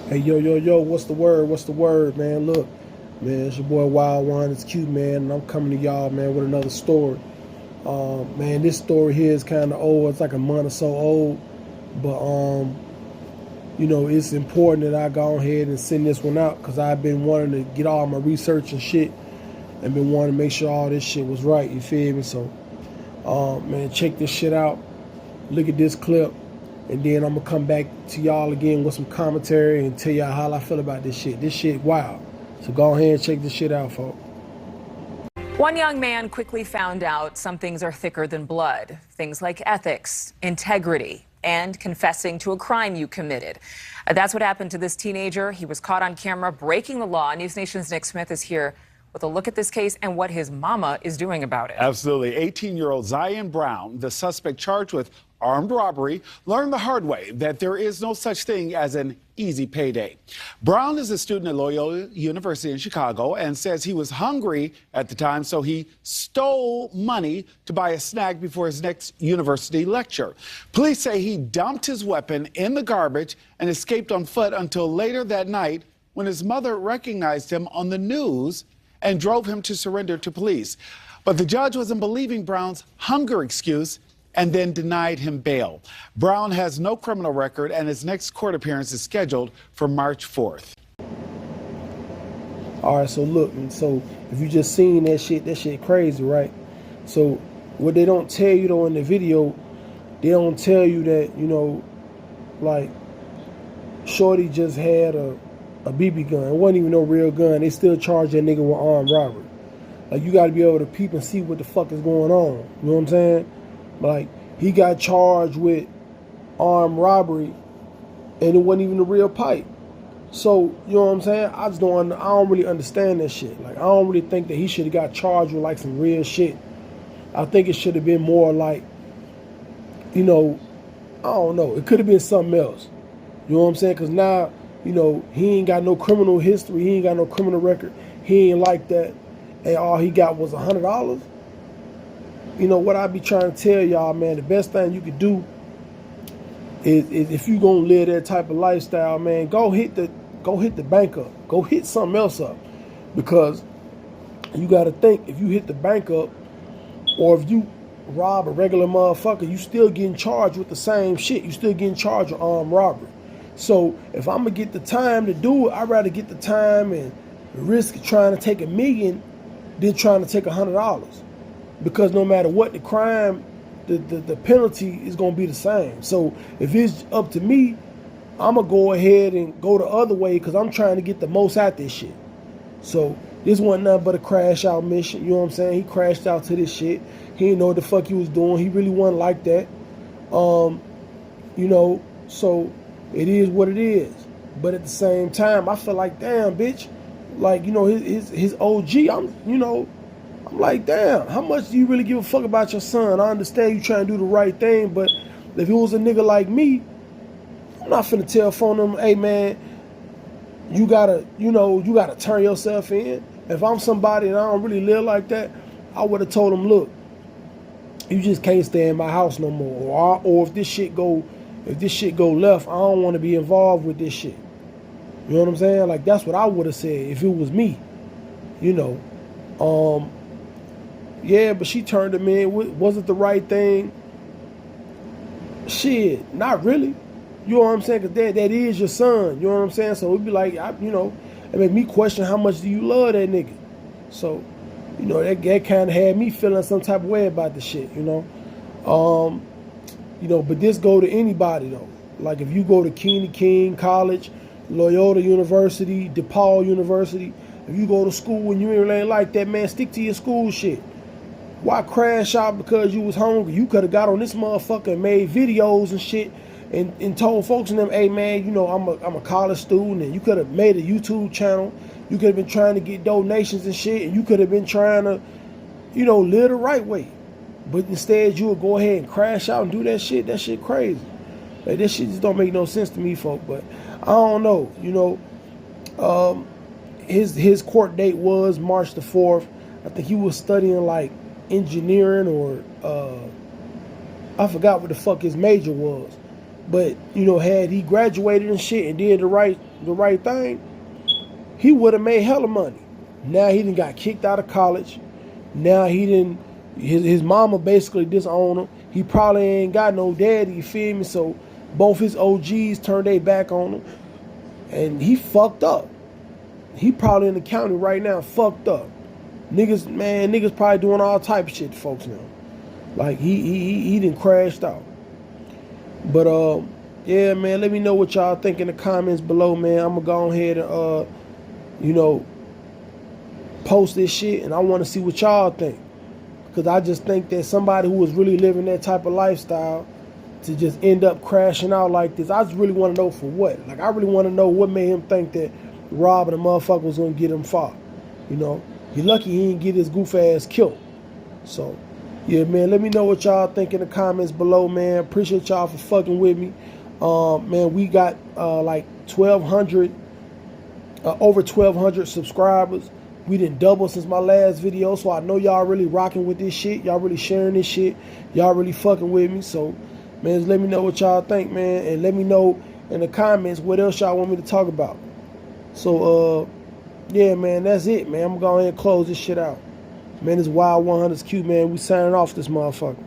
Hey, yo, what's the word? What's the word, man? Look, man, it's your boy Wild One. It's cute, man, and I'm coming to y'all, man, with another story. Man, this story here is kind of old. It's like a month or so old, but it's important that I go ahead and send this one out because I've been wanting to get all my research and shit, and been wanting to make sure all this shit was right. You feel me? So, man, check this shit out. Look at this clip, and then I'm gonna come back to y'all again with some commentary and tell y'all how I feel about this shit. This shit wild. So go ahead and check this shit out, folks. One young man quickly found out some things are thicker than blood. Things like ethics, integrity, and confessing to a crime you committed. That's what happened to this teenager. He was caught on camera breaking the law. News Nation's Nick Smith is here with a look at this case and what his mama is doing about it. Absolutely. 18-year-old Zion Brown, the suspect charged with armed robbery, learned the hard way that there is no such thing as an easy payday. Brown is a student at Loyola University in Chicago and says he was hungry at the time, so he stole money to buy a snack before his next university lecture. Police say he dumped his weapon in the garbage and escaped on foot until later that night when his mother recognized him on the news and drove him to surrender to police. But the judge wasn't believing Brown's hunger excuse and then denied him bail. Brown has no criminal record, and his next court appearance is scheduled for March 4th. All right, so look, so if you just seen that shit crazy, right? So what they don't tell you though in the video, they don't tell you that, like Shorty just had a BB gun. It wasn't even no real gun. They still charge that nigga with armed robbery. Like, you got to be able to peep and see what the fuck is going on. You know what I'm saying? Like, he got charged with armed robbery, and it wasn't even a real pipe. So, you know what I'm saying? I don't really understand that shit. Like, I don't really think that he should have got charged with, like, some real shit. I think it should have been more like, I don't know. It could have been something else. You know what I'm saying? Because now, he ain't got no criminal history. He ain't got no criminal record. He ain't like that. And all he got was $100. What I be trying to tell y'all, man, the best thing you could do is if you gonna live that type of lifestyle, man, go hit the bank up. Go hit something else up. Because you gotta think, if you hit the bank up or if you rob a regular motherfucker, you still getting charged with the same shit. You still getting charged with armed robbery. So if I'm gonna get the time to do it, I'd rather get the time and risk trying to take $1 million than trying to take $100. Because no matter what the crime, the penalty is gonna be the same. So if it's up to me, I'm gonna go ahead and go the other way because I'm trying to get the most out this shit. So this wasn't nothing but a crash out mission. You know what I'm saying? He crashed out to this shit. He didn't know what the fuck he was doing. He really wasn't like that. So it is what it is. But at the same time, I feel like, damn, bitch, like, his OG, I'm like, damn, how much do you really give a fuck about your son? I understand you trying to do the right thing, but if it was a nigga like me, I'm not finna telephone him, hey man, you gotta turn yourself in. If I'm somebody and I don't really live like that, I would have told him, look, you just can't stay in my house no more. Or if this shit go left, I don't want to be involved with this shit. You know what I'm saying? Like, that's what I would have said if it was me. Yeah, but she turned him in. Was it the right thing? Shit, not really. You know what I'm saying? Because that is your son. You know what I'm saying? So it'd be like, it made me question how much do you love that nigga. So, that kind of had me feeling some type of way about the shit, But this go to anybody, though. Like, if you go to King College, Loyola University, DePaul University, if you go to school and you ain't like that, man, stick to your school shit. Why crash out because you was hungry? You could have got on this motherfucker and made videos and shit and told folks in them, hey man, I'm a college student, and you could have made a YouTube channel. You could have been trying to get donations and shit, and you could have been trying to, live the right way. But instead you would go ahead and crash out and do that shit. That shit crazy. Like, this shit just don't make no sense to me, folk. But I don't know, his court date was March the 4th. I think he was studying like engineering or I forgot what the fuck his major was. But you know, had he graduated and shit and did the right thing, he would have made hella money. Now he done got kicked out of college. Now he didn't. His mama basically disowned him. He probably ain't got no daddy. You feel me? So both his OGs turned their back on him, and he fucked up. He probably in the county right now, fucked up. Niggas probably doing all type of shit to folks now. Like he done crashed out. But yeah, man, let me know what y'all think in the comments below, man. I'm gonna go ahead and you know, post this shit, and I want to see what y'all think. Because I just think that somebody who was really living that type of lifestyle to just end up crashing out like this, I just really want to know for what. Like, I really want to know what made him think that robbing a motherfucker was going to get him far. You know, he lucky he didn't get his goof ass killed. So, yeah, man, let me know what y'all think in the comments below, man. Appreciate y'all for fucking with me. Man, we got like 1,200, over 1,200 subscribers. We didn't double since my last video, so I know y'all really rocking with this shit. Y'all really sharing this shit. Y'all really fucking with me. So, man, just let me know what y'all think, man. And let me know in the comments what else y'all want me to talk about. So, yeah, man, that's it, man. I'm going to go ahead and close this shit out. Man, this Wild 100's Q, man. We signing off this motherfucker.